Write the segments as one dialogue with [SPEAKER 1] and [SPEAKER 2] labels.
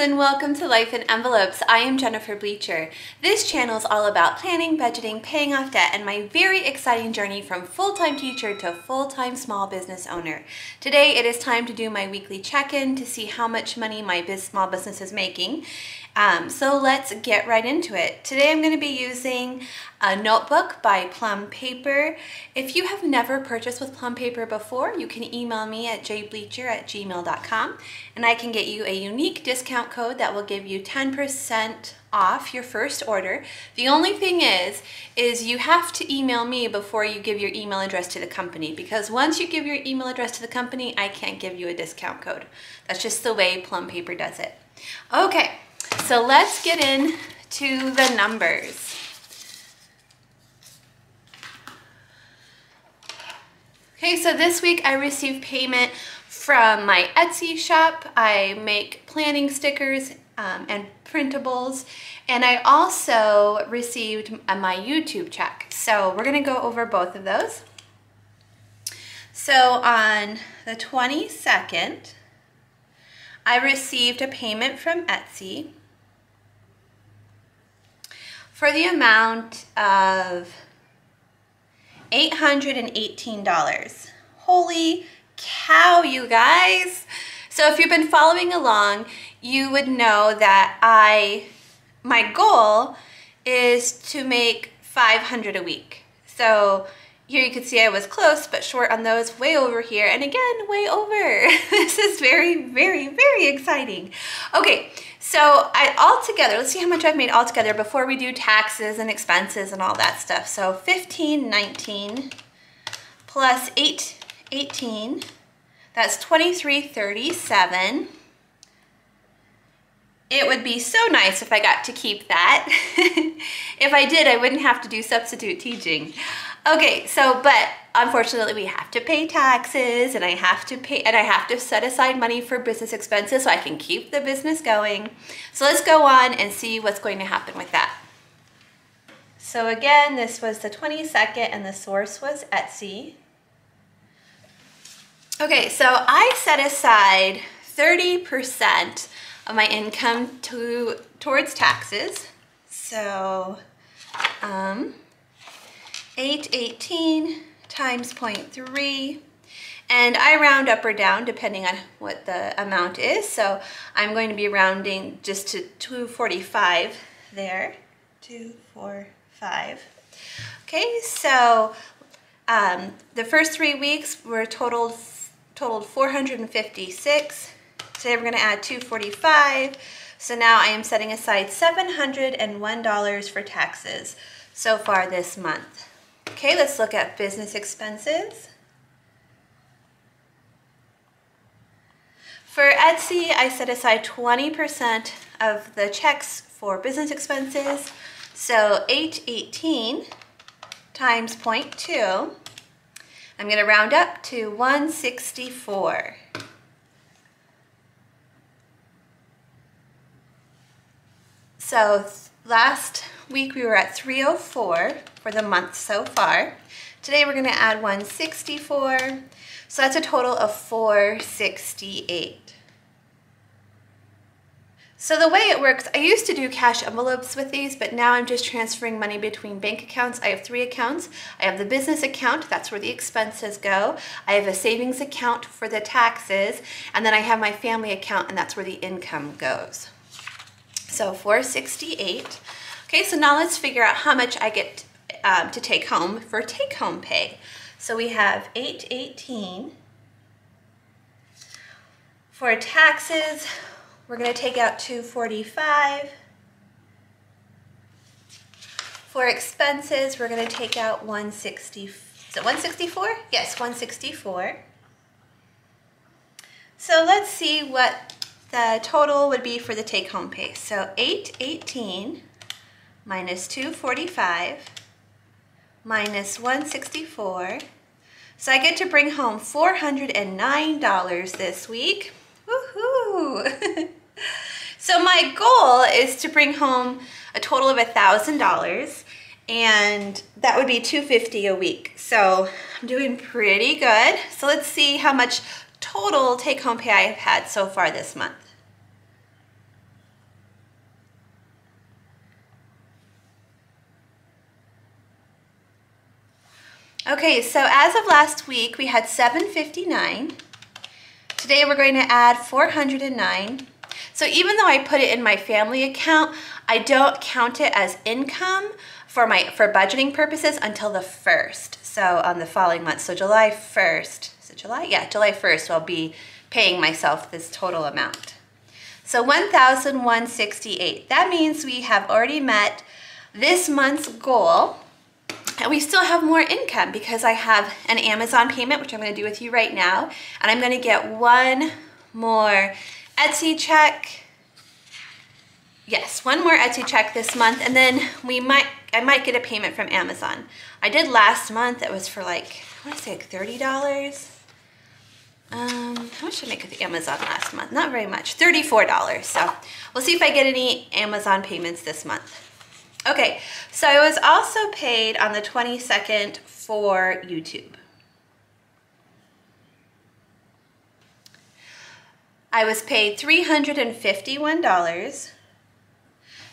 [SPEAKER 1] and welcome to Life in Envelopes. I am Jennifer Bleecher. This channel is all about planning, budgeting, paying off debt, and my very exciting journey from full-time teacher to full-time small business owner. Today it is time to do my weekly check-in to see how much money my small business is making. So let's get right into it. Today I'm going to be using a notebook by Plum Paper. If you have never purchased with Plum Paper before, you can email me at jbleecher@gmail.com and I can get you a unique discount code that will give you 10% off your first order. The only thing is you have to email me before you give your email address to the company, because once you give your email address to the company, I can't give you a discount code. That's just the way Plum Paper does it. Okay, so let's get into the numbers. Okay, so this week I received payment from my Etsy shop. I make planning stickers and printables, and I also received my YouTube check. So we're gonna go over both of those. So on the 22nd, I received a payment from Etsy for the amount of $818. Holy cow, you guys. So if you've been following along, you would know that my goal is to make 500 a week. So here you can see I was close but short on those, way over here, and again, way over. This is very, very, very exciting. Okay, so altogether, let's see how much I've made altogether before we do taxes and expenses and all that stuff. So 1519 plus 818, that's 2337. It would be so nice if I got to keep that. If I did, I wouldn't have to do substitute teaching. Okay, so, but unfortunately we have to pay taxes, and I have to set aside money for business expenses so I can keep the business going. So let's go on and see what's going to happen with that. So again, this was the 22nd and the source was Etsy. Okay, so I set aside 30% of my income towards taxes. So 818 times 0.3, and I round up or down depending on what the amount is. So I'm going to be rounding just to 245 there, 245. Okay, so the first 3 weeks were totaled 456. Today we're going to add 245. So now I am setting aside $701 for taxes so far this month. Okay, let's look at business expenses. For Etsy, I set aside 20% of the checks for business expenses. So 818 times 0.2, I'm going to round up to 164. So last week we were at 304 for the month so far. Today we're going to add 164, so that's a total of 468. So the way it works, I used to do cash envelopes with these, but now I'm just transferring money between bank accounts. I have 3 accounts. I have the business account, that's where the expenses go. I have a savings account for the taxes, and then I have my family account, and that's where the income goes. So 468. Okay, so now let's figure out how much I get to take home for take-home pay. So we have 818. For taxes, we're going to take out 245. For expenses, we're going to take out 160. Is it 164? Yes, 164. So let's see what the total would be for the take-home pay. So 818 minus 245 minus 164. So I get to bring home $409 this week. Woohoo! So my goal is to bring home a total of $1,000, and that would be $250 a week. So I'm doing pretty good. So let's see how much total take-home pay I have had so far this month. Okay, so as of last week, we had $759. Today we're going to add $409. So even though I put it in my family account, I don't count it as income for budgeting purposes until the 1st. So on the following month, so July 1st. Is it July? Yeah, July 1st, I'll be paying myself this total amount. So $1,168. That means we have already met this month's goal. And we still have more income because I have an Amazon payment, which I'm going to do with you right now. And I'm going to get one more Etsy check. Yes, one more Etsy check this month. And then I might get a payment from Amazon. I did last month. It was for like, I want to say like $30. How much did I make with Amazon last month? Not very much, $34. So we'll see if I get any Amazon payments this month. Okay, so I was also paid on the 22nd for YouTube. I was paid $351.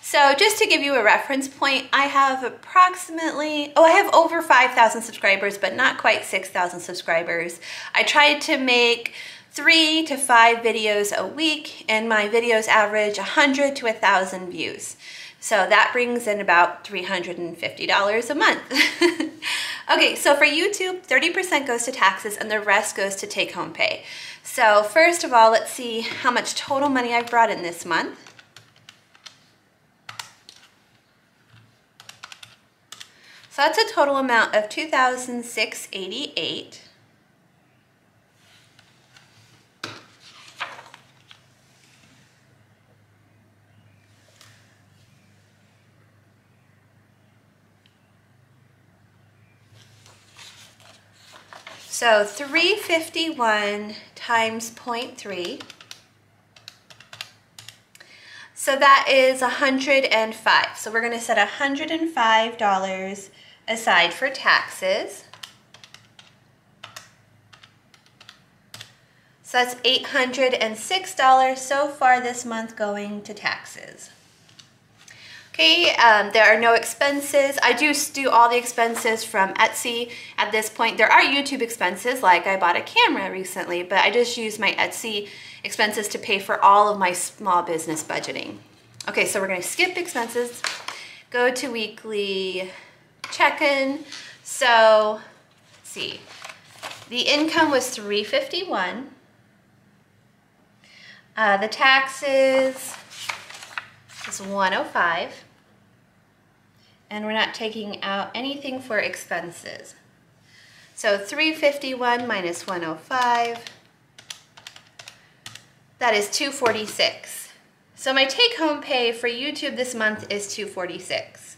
[SPEAKER 1] So just to give you a reference point, I have approximately, I have over 5,000 subscribers, but not quite 6,000 subscribers. I tried to make 3 to 5 videos a week, and my videos average 100 to 1,000 views. So that brings in about $350 a month. Okay, so for YouTube, 30% goes to taxes and the rest goes to take-home pay. So first of all, let's see how much total money I've brought in this month. So that's a total amount of $2,688. So 351 times 0.3. So that is 105. So we're going to set $105 aside for taxes. So that's $806 so far this month going to taxes. Okay, there are no expenses. I do all the expenses from Etsy at this point. There are YouTube expenses, like I bought a camera recently, but I just use my Etsy expenses to pay for all of my small business budgeting. Okay, so we're gonna skip expenses, go to weekly check-in. So, let's see. The income was $351. The taxes is $105. And we're not taking out anything for expenses. So $351 minus $105, that is $246. So my take-home pay for YouTube this month is $246.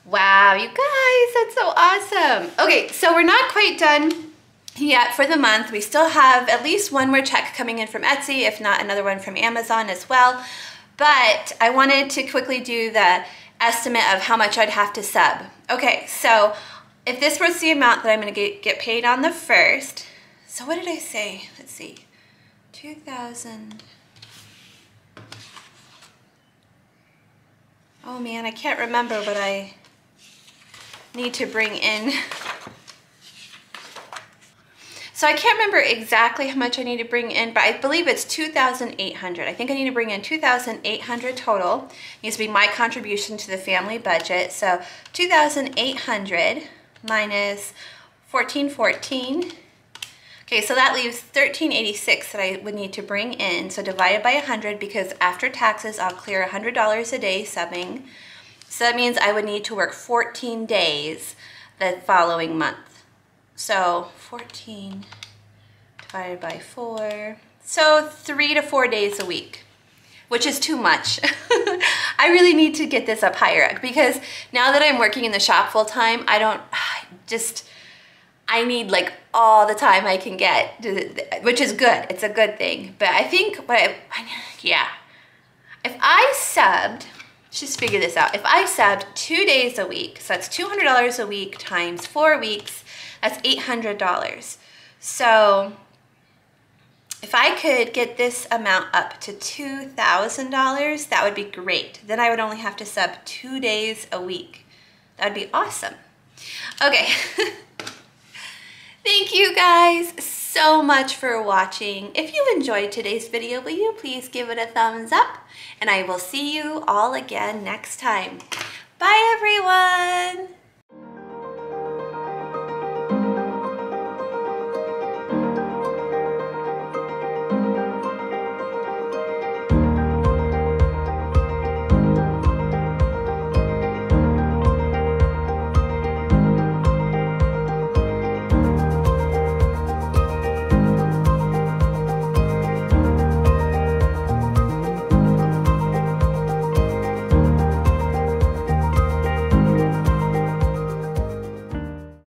[SPEAKER 1] Wow, you guys, that's so awesome. Okay, so we're not quite done yet for the month. We still have at least one more check coming in from Etsy, if not another one from Amazon as well. But I wanted to quickly do the estimate of how much I'd have to sub. Okay, so if this was the amount that I'm gonna get paid on the 1st, so what did I say? Let's see, 2,000. Oh man, I can't remember what I need to bring in. So I can't remember exactly how much I need to bring in, but I believe it's 2,800. I think I need to bring in 2,800 total. It needs to be my contribution to the family budget. So 2,800 minus 1,414. Okay, so that leaves 1,386 that I would need to bring in. So divided by 100, because after taxes, I'll clear $100 a day subbing. So that means I would need to work 14 days the following month. So 14 divided by 4. So 3 to 4 days a week, which is too much. I really need to get this up higher because now that I'm working in the shop full time, I need like all the time I can get, which is good. It's a good thing. But I think if I subbed let's just figure this out. If I subbed 2 days a week, so that's $200 a week times 4 weeks, that's $800. So if I could get this amount up to $2,000, that would be great. Then I would only have to sub 2 days a week. That would be awesome. Okay. Thank you guys so much for watching. If you enjoyed today's video, will you please give it a thumbs up? And I will see you all again next time. Bye, everyone.